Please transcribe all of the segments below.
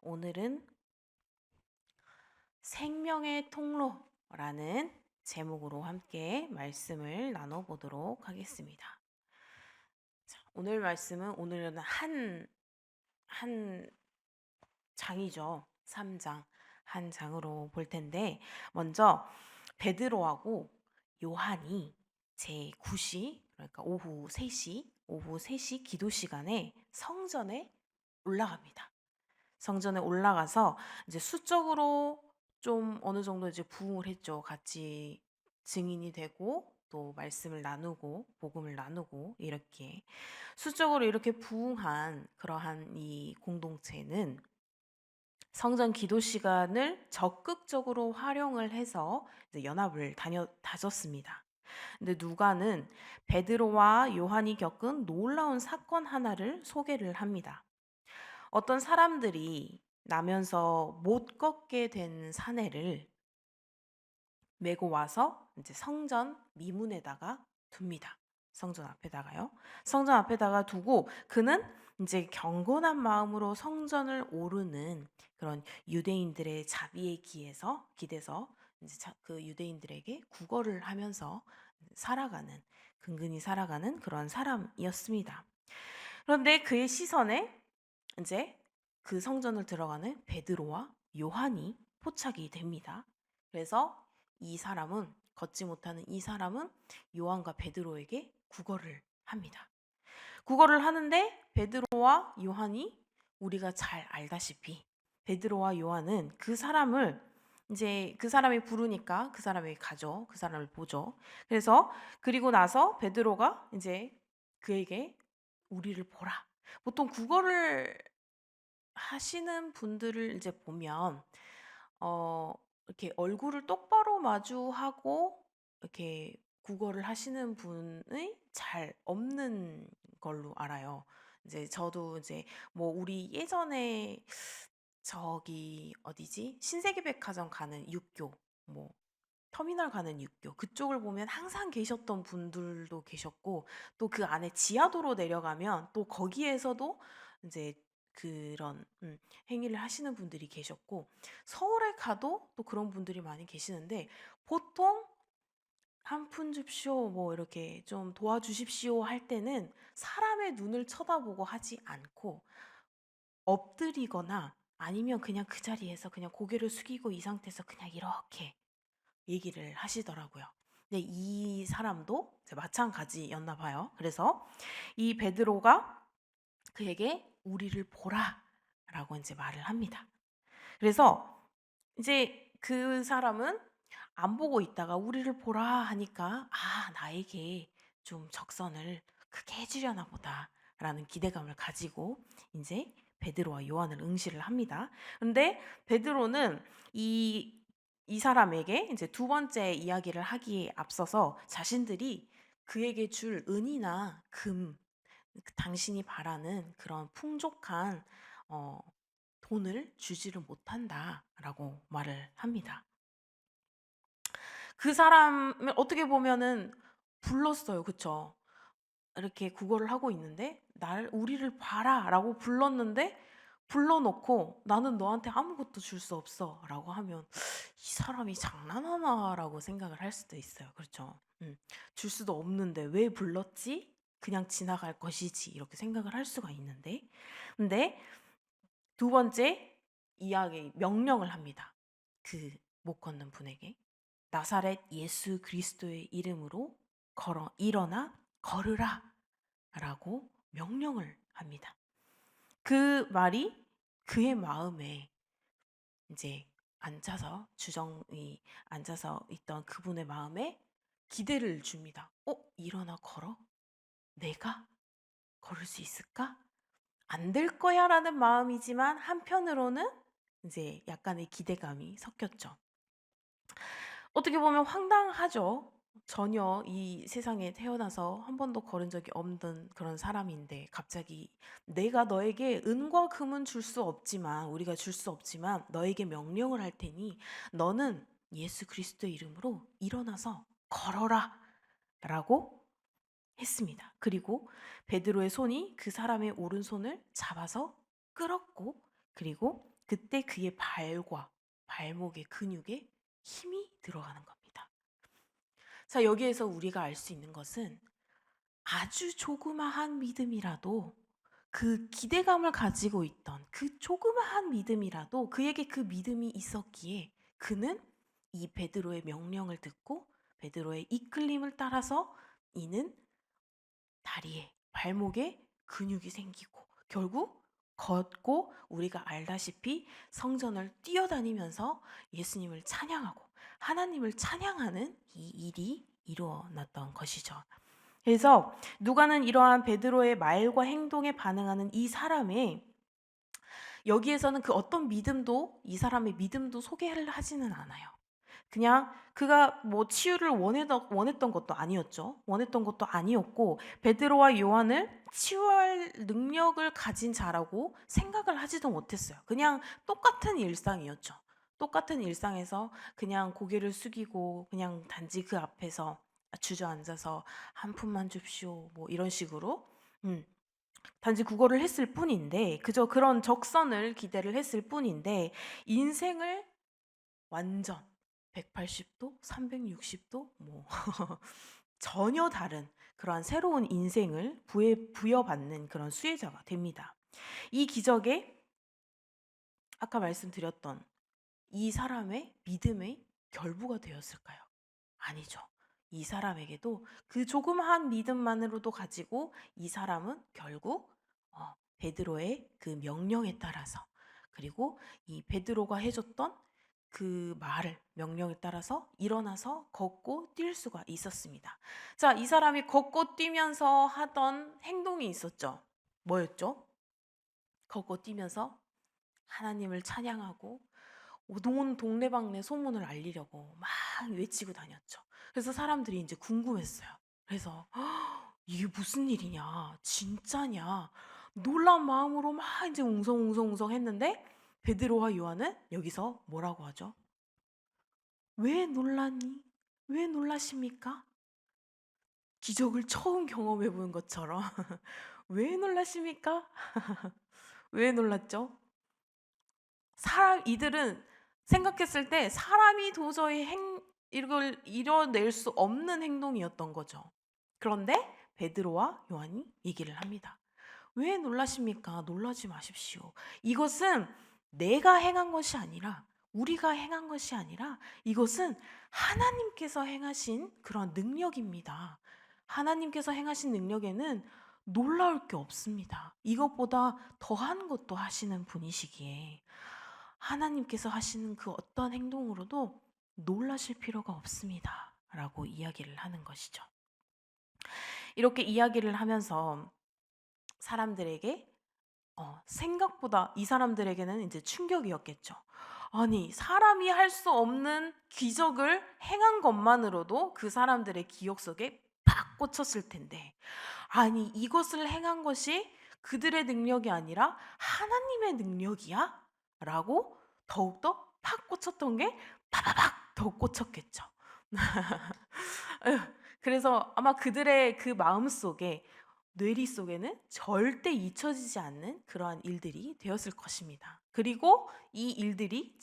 오늘은 생명의 통로라는 제목으로 함께 말씀을 나눠보도록 하겠습니다. 자, 오늘은 한 장이죠. 3장. 한 장으로 볼 텐데, 먼저 베드로하고 요한이 제9시, 그러니까 오후 3시 기도 시간에 성전에 올라갑니다. 성전에 올라가서 이제 수적으로 좀 어느 정도 이제 부흥을 했죠. 같이 증인이 되고 또 말씀을 나누고 복음을 나누고 이렇게 수적으로 이렇게 부흥한 그러한 이 공동체는 성전 기도 시간을 적극적으로 활용을 해서 이제 연합을 다졌습니다. 근데 누가는 베드로와 요한이 겪은 놀라운 사건 하나를 소개를 합니다. 어떤 사람들이 나면서 못 걷게 된 사내를 메고 와서 이제 성전 미문에다가 둡니다. 성전 앞에다가요. 성전 앞에다가 두고 그는 이제 경건한 마음으로 성전을 오르는 그런 유대인들의 자비에 기대서 이제 그 유대인들에게 구걸을 하면서 살아가는 근근히 살아가는 그런 사람이었습니다. 그런데 그의 시선에 이제 그 성전을 들어가는 베드로와 요한이 포착이 됩니다. 그래서 걷지 못하는 이 사람은 요한과 베드로에게 구걸을 합니다. 구걸을 하는데 베드로와 요한이 우리가 잘 알다시피 베드로와 요한은 이제 그 사람이 부르니까 그 사람에게 가죠. 그 사람을 보죠. 그리고 나서 베드로가 이제 그에게 우리를 보라. 보통 구걸을 하시는 분들을 이제 보면 어 이렇게 얼굴을 똑바로 마주하고 이렇게 구걸을 하시는 분이 잘 없는 걸로 알아요. 이제 저도 이제 뭐 우리 예전에 저기 어디지? 신세계백화점 가는 육교 뭐 터미널 가는 육교 그쪽을 보면 항상 계셨던 분들도 계셨고 또 그 안에 지하도로 내려가면 또 거기에서도 이제 그런 행위를 하시는 분들이 계셨고 서울에 가도 또 그런 분들이 많이 계시는데 보통 "한 푼 줍시오." 뭐 이렇게 좀 "도와주십시오." 할 때는 사람의 눈을 쳐다보고 하지 않고 엎드리거나 아니면 그냥 그 자리에서 그냥 고개를 숙이고 이 상태에서 그냥 이렇게 얘기를 하시더라고요. 근데 이 사람도 이제 마찬가지였나 봐요. 그래서 이 베드로가 그에게 "우리를 보라."라고 인제 말을 합니다. 그래서 이제 그 사람은 안 보고 있다가 "우리를 보라." 하니까 '아 나에게 좀 적선을 크게 해 주려나 보다.'라는 기대감을 가지고 인제 베드로와 요한을 응시를 합니다. 근데 베드로는 이 이 사람에게 이제 두 번째 이야기를 하기에 앞서서 자신들이 그에게 줄 은이나 금 당신이 바라는 그런 풍족한 어 "돈을 주지를 못한다."라고 말을 합니다. 그 사람을 어떻게 보면은 불렀어요. 그쵸? 이렇게 구걸을 하고 있는데 날 "우리를 봐라."라고 불러 놓고 "나는 너한테 아무것도 줄 수 없어."라고 하면 '이 사람이 장난하나?'라고 생각을 할 수도 있어요. 그렇죠? 줄 수도 없는데 '왜 불렀지? 그냥 지나갈 것이지.' 이렇게 생각을 할 수가 있는데 근데 두 번째 명령을 합니다. 그 못 걷는 분에게. "나사렛 예수 그리스도의 이름으로 일어나 걸으라."라고 명령을 합니다. 그 말이 그의 마음에 인제 앉아서 있던 그분의 마음에 기대를 줍니다. '어 일어나 걸어? 내가 걸을 수 있을까? 안 될 거야.'라는 마음이지만 한편으로는 인제 약간의 기대감이 섞였죠. 어떻게 보면 황당하죠. 전혀 이 세상에 태어나서 한 번도 걸은 적이 없는 그런 사람인데 갑자기 "내가 너에게 은과 금은 줄 수 없지만 우리가 줄 수 없지만 너에게 명령을 할 테니 너는 예수 그리스도의 이름으로 일어나서 걸어라."라고 했습니다. 그리고 베드로의 손이 그 사람의 오른손을 잡아서 끌었고 그리고 그때 그의 발과 발목의 근육에 힘이 들어가는 겁니다. 자, 여기에서 우리가 알 수 있는 것은 아주 조그마한 믿음이라도 그 기대감을 가지고 있던 그 조그마한 믿음이라도 그에게 그 믿음이 있었기에 그는 이 베드로의 명령을 듣고 베드로의 이끌림을 따라서 이는 다리에 발목에 근육이 생기고 결국 걷고 우리가 알다시피 성전을 뛰어다니면서 예수님을 찬양하고 하나님을 찬양하는 이 일이 이루어졌던 것이죠. 그래서 누가는 이러한 베드로의 말과 행동에 반응하는 이 사람의 여기에서는 그 어떤 믿음도 이 사람의 믿음도 소개를 하지는 않아요. 그냥 그가 뭐 치유를 원했던 것도 아니었죠. 원했던 것도 아니었고 베드로와 요한을 치유할 능력을 가진 자라고 생각을 하지도 못했어요. 그냥 똑같은 일상이었죠. 똑같은 일상에서 그냥 고개를 숙이고 그냥 단지 그 앞에서 주저앉아서 한 푼만 줍시오. 뭐 이런 식으로 단지 그거를 했을 뿐인데 그저 그런 적선을 기대를 했을 뿐인데 인생을 완전 180도, 360도 뭐 전혀 다른 그러한 새로운 인생을 부여받는 그런 수혜자가 됩니다. 이 기적에 아까 말씀드렸던 이 사람의 믿음의 결부가 되었을까요? 아니죠. 이 사람에게도 그 조그마한 믿음만으로도 가지고 이 사람은 결국 베드로의 그 명령에 따라서 그리고 이 베드로가 해줬던 그 말을 명령에 따라서 일어나서 걷고 뛸 수가 있었습니다. 자, 이 사람이 걷고 뛰면서 하던 행동이 있었죠. 뭐였죠? 걷고 뛰면서 하나님을 찬양하고 온 동네방네 소문을 알리려고 막 외치고 다녔죠. 그래서 사람들이 이제 궁금했어요. 그래서 이게 무슨 일이냐, 진짜냐, 놀란 마음으로 막 이제 웅성웅성 했는데 베드로와 요한은 여기서 뭐라고 하죠? 왜 놀랐니? 왜 놀라십니까? 기적을 처음 경험해 본 것처럼 왜 놀라십니까? 왜 놀랐죠? 이들은 생각했을 때 사람이 도저히 이걸 이뤄낼 수 없는 행동이었던 거죠. 그런데 베드로와 요한이 얘기를 합니다. 왜 놀라십니까? 놀라지 마십시오. 이것은 내가 행한 것이 아니라 우리가 행한 것이 아니라 이것은 하나님께서 행하신 그런 능력입니다. 하나님께서 행하신 능력에는 놀라울 게 없습니다. 이것보다 더한 것도 하시는 분이시기에 하나님께서 하시는 그 어떤 행동으로도 놀라실 필요가 없습니다. 라고 이야기를 하는 것이죠. 이렇게 이야기를 하면서 사람들에게 생각보다 이 사람들에게는 이제 충격이었겠죠. 아니, 사람이 할 수 없는 기적을 행한 것만으로도 그 사람들의 기억 속에 팍 꽂혔을 텐데, 아니, 이것을 행한 것이 그들의 능력이 아니라 하나님의 능력이야? 라고 더욱더 팍 꽂혔던 게 파바박 더 꽂혔겠죠. 그래서 아마 그들의 그 마음 속에 뇌리 속에는 절대 잊혀지지 않는 그러한 일들이 되었을 것입니다. 그리고 이 일들이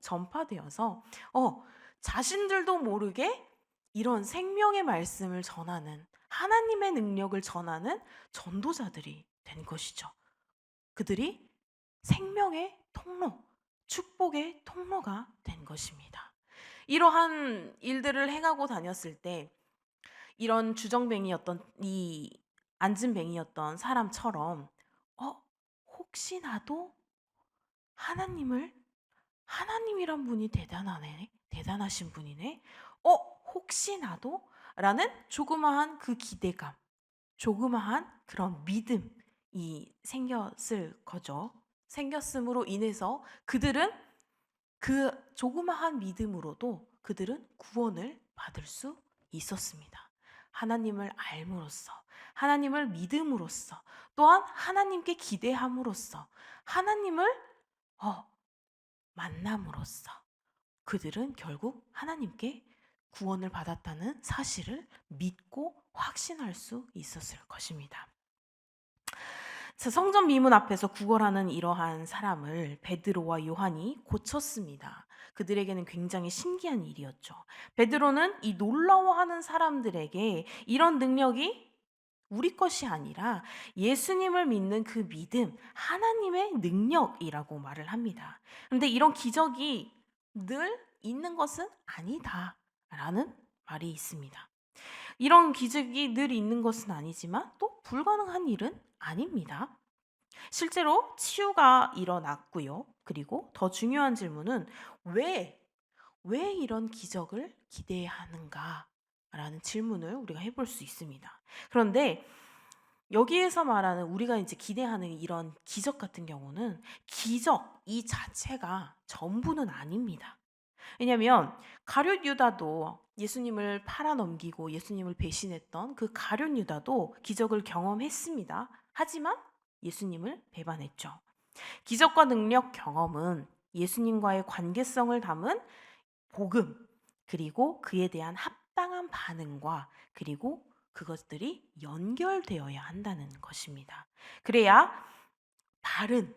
전파되어서 자신들도 모르게 이런 생명의 말씀을 전하는 하나님의 능력을 전하는 전도자들이 된 것이죠. 그들이 생명의 통로, 축복의 통로가 된 것입니다. 이러한 일들을 행하고 다녔을 때 이런 주정뱅이였던 이 앉은뱅이였던 사람처럼 혹시 나도 하나님이란 분이 대단하네, 대단하신 분이네. 혹시 나도? 라는 조그마한 그 기대감, 조그마한 그런 믿음이 생겼을 거죠. 생겼음으로 인해서 그들은 그 조그마한 믿음으로도 그들은 구원을 받을 수 있었습니다. 하나님을 알므로써, 하나님을 믿음으로써, 또한 하나님께 기대함으로써, 하나님을 만남으로써 그들은 결국 하나님께 구원을 받았다는 사실을 믿고 확신할 수 있었을 것입니다. 자, 성전 미문 앞에서 구걸하는 이러한 사람을 베드로와 요한이 고쳤습니다. 그들에게는 굉장히 신기한 일이었죠. 베드로는 이 놀라워하는 사람들에게 이런 능력이 우리 것이 아니라 예수님을 믿는 그 믿음, 하나님의 능력이라고 말을 합니다. 그런데 이런 기적이 늘 있는 것은 아니다라는 말이 있습니다. 이런 기적이 늘 있는 것은 아니지만 또 불가능한 일은 아닙니다. 실제로 치유가 일어났고요. 그리고 더 중요한 질문은 왜, 왜 이런 기적을 기대해야 하는가? 라는 질문을 우리가 해볼 수 있습니다. 그런데 여기에서 말하는 우리가 이제 기대하는 이런 기적 같은 경우는 기적 이 자체가 전부는 아닙니다. 왜냐하면 가룟 유다도 예수님을 팔아넘기고 예수님을 배신했던 그 가룟 유다도 기적을 경험했습니다. 하지만 예수님을 배반했죠. 기적과 능력 경험은 예수님과의 관계성을 담은 복음, 그리고 그에 대한 합당한 반응과 그리고 그것들이 연결되어야 한다는 것입니다. 그래야 바른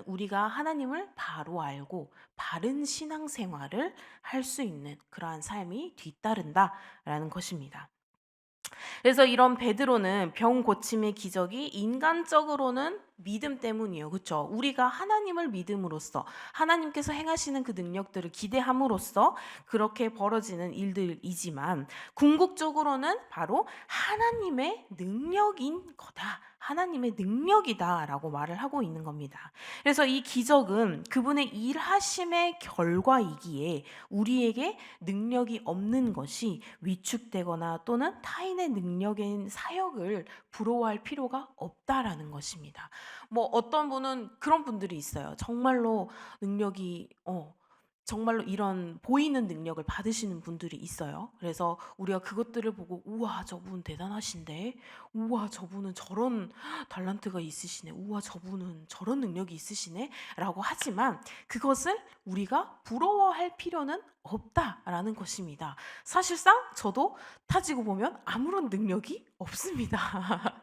우리가 하나님을 바로 알고 바른 신앙생활을 할 수 있는 그러한 삶이 뒤따른다라는 것입니다. 그래서 이런 베드로는 병 고침의 기적이 인간적으로는 믿음 때문이에요. 그렇죠? 우리가 하나님을 믿음으로써 하나님께서 행하시는 그 능력들을 기대함으로써 그렇게 벌어지는 일들이지만 궁극적으로는 바로 하나님의 능력인 거다. 하나님의 능력이다라고 말을 하고 있는 겁니다. 그래서 이 기적은 그분의 일하심의 결과이기에 우리에게 능력이 없는 것이 위축되거나 또는 타인의 능력인 사역을 부러워할 필요가 없다라는 것입니다. 뭐 어떤 분은 그런 분들이 있어요. 정말로 능력이 정말로 이런 보이는 능력을 받으시는 분들이 있어요. 그래서 우리가 그것들을 보고 우와 저분 대단하신데, 우와 저분은 저런 달란트가 있으시네, 우와 저분은 저런 능력이 있으시네 라고 하지만 그것을 우리가 부러워할 필요는 없다라는 것입니다. 사실상 저도 따지고 보면 아무런 능력이 없습니다.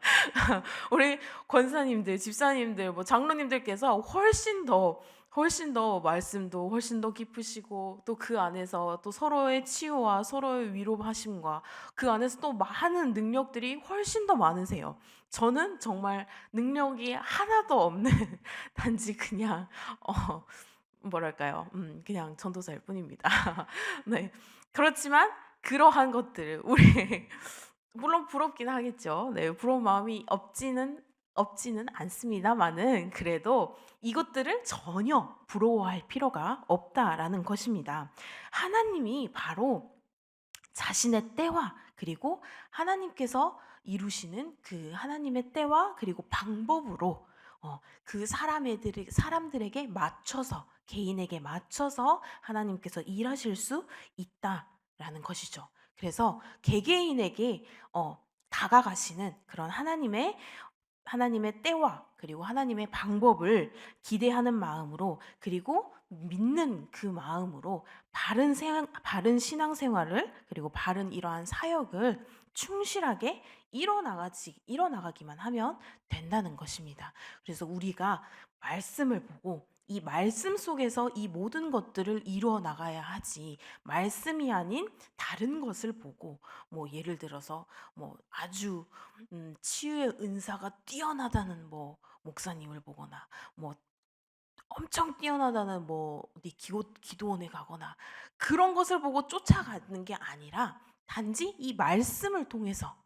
우리 권사님들, 집사님들, 뭐 장로님들께서 훨씬 더 말씀도 훨씬 더 깊으시고 또 그 안에서 또 서로의 치유와 서로의 위로하심과 그 안에서 또 많은 능력들이 훨씬 더 많으세요. 저는 정말 능력이 하나도 없는 단지 그냥 뭐랄까요? 그냥 전도사일 뿐입니다. 네. 그렇지만 그러한 것들 우리 물론 부럽긴 하겠죠. 네. 부러운 마음이 없지는 않습니다만은 그래도 이것들을 전혀 부러워할 필요가 없다라는 것입니다. 하나님이 바로 자신의 때와 그리고 하나님께서 이루시는 그 하나님의 때와 그리고 방법으로 그 사람들에게 맞춰서 개인에게 맞춰서 하나님께서 일하실 수 있다라는 것이죠. 그래서 개개인에게 다가가시는 그런 하나님의 때와 그리고 하나님의 방법을 기대하는 마음으로 그리고 믿는 그 마음으로 바른 신앙생활을 그리고 바른 이러한 사역을 충실하게 이뤄나가기만 하면 된다는 것입니다. 그래서 우리가 말씀을 보고 이 말씀 속에서 이 모든 것들을 이루어 나가야 하지 말씀이 아닌 다른 것을 보고 뭐 예를 들어서 뭐 아주 치유의 은사가 뛰어나다는 뭐 목사님을 보거나 뭐 엄청 뛰어나다는 뭐 어디 기도원에 가거나 그런 것을 보고 쫓아가는 게 아니라 단지 이 말씀을 통해서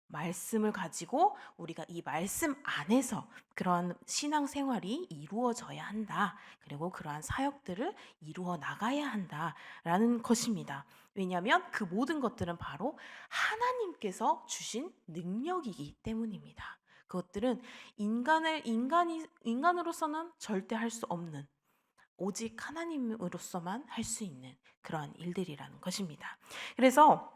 말씀을 가지고 우리가 이 말씀 안에서 그런 신앙생활이 이루어져야 한다. 그리고 그러한 사역들을 이루어 나가야 한다라는 것입니다. 왜냐하면 그 모든 것들은 바로 하나님께서 주신 능력이기 때문입니다. 그것들은 인간으로서는 절대 할 수 없는 오직 하나님으로서만 할 수 있는 그러한 일들이라는 것입니다. 그래서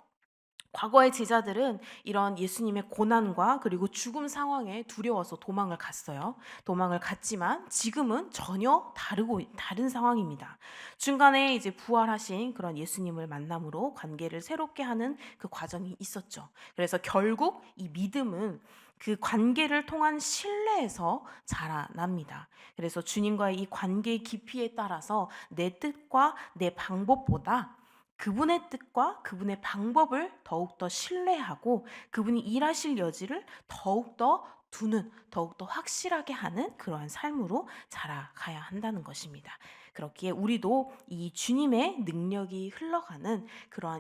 과거의 제자들은 이런 예수님의 고난과 그리고 죽음 상황에 두려워서 도망을 갔어요. 도망을 갔지만 지금은 전혀 다른 상황입니다. 중간에 이제 부활하신 그런 예수님을 만남으로 관계를 새롭게 하는 그 과정이 있었죠. 그래서 결국 이 믿음은 그 관계를 통한 신뢰에서 자라납니다. 그래서 주님과의 이 관계의 깊이에 따라서 내 뜻과 내 방법보다 그분의 뜻과 그분의 방법을 더욱더 신뢰하고 그분이 일하실 여지를 더욱더 두는, 더욱더 확실하게 하는 그러한 삶으로 자라가야 한다는 것입니다. 그렇기에 우리도 이 주님의 능력이 흘러가는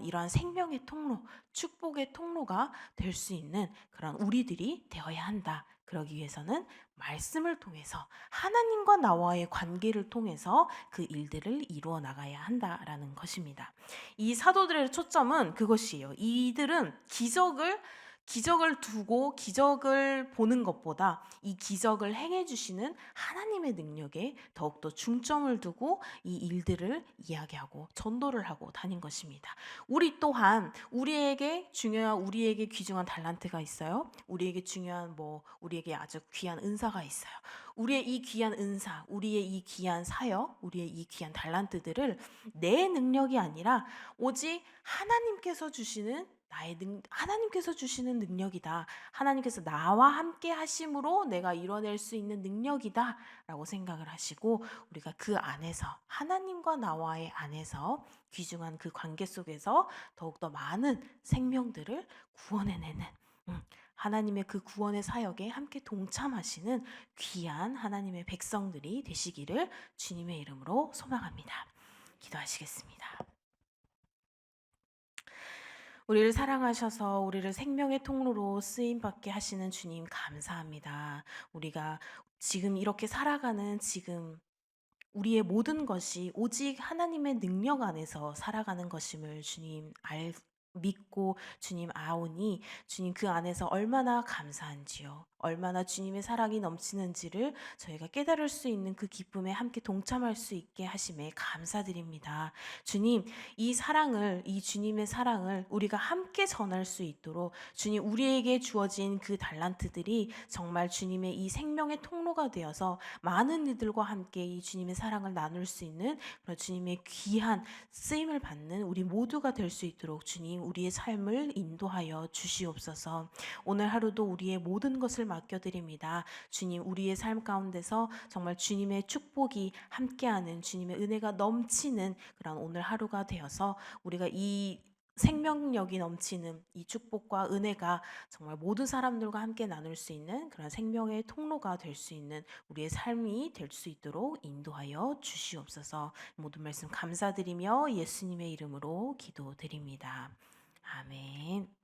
이러한 생명의 통로, 축복의 통로가 될 수 있는 그런 우리들이 되어야 한다. 그러기 위해서는 말씀을 통해서 하나님과 나와의 관계를 통해서 그 일들을 이루어 나가야 한다라는 것입니다. 이 사도들의 초점은 그것이에요. 이들은 기적을 두고 기적을 보는 것보다 이 기적을 행해 주시는 하나님의 능력에 더욱더 중점을 두고 이 일들을 이야기하고 전도를 하고 다닌 것입니다. 우리 또한 우리에게 귀중한 달란트가 있어요. 우리에게 아주 귀한 은사가 있어요. 우리의 이 귀한 은사, 우리의 이 귀한 사역, 우리의 이 귀한 달란트들을 내 능력이 아니라 오직 하나님께서 주시는 능력이다. 하나님께서 나와 함께 하심으로 내가 이뤄낼 수 있는 능력이다. 라고 생각을 하시고 우리가 그 안에서 하나님과 나와의 안에서 귀중한 그 관계 속에서 더욱더 많은 생명들을 구원해내는 하나님의 그 구원의 사역에 함께 동참하시는 귀한 하나님의 백성들이 되시기를 주님의 이름으로 소망합니다. 기도하시겠습니다. 우리를 사랑하셔서 우리를 생명의 통로로 쓰임받게 하시는 주님 감사합니다. 우리가 지금 이렇게 살아가는 우리의 모든 것이 오직 하나님의 능력 안에서 살아가는 것임을 주님 믿고 주님 아오니 주님 그 안에서 얼마나 감사한지요. 얼마나 주님의 사랑이 넘치는지를 저희가 깨달을 수 있는 그 기쁨에 함께 동참할 수 있게 하심에 감사드립니다. 주님, 이 주님의 사랑을 우리가 함께 전할 수 있도록 주님 우리에게 주어진 그 달란트들이 정말 주님의 이 생명의 통로가 되어서 많은 이들과 함께 이 주님의 사랑을 나눌 수 있는 그런 주님의 귀한 쓰임을 받는 우리 모두가 될 수 있도록 주님 우리의 삶을 인도하여 주시옵소서. 오늘 하루도 우리의 모든 것을 맡겨드립니다. 주님 우리의 삶 가운데서 정말 주님의 축복이 함께하는 주님의 은혜가 넘치는 그런 오늘 하루가 되어서 우리가 이 생명력이 넘치는 이 축복과 은혜가 정말 모든 사람들과 함께 나눌 수 있는 그런 생명의 통로가 될 수 있는 우리의 삶이 될 수 있도록 인도하여 주시옵소서. 모든 말씀 감사드리며 예수님의 이름으로 기도드립니다. 아멘.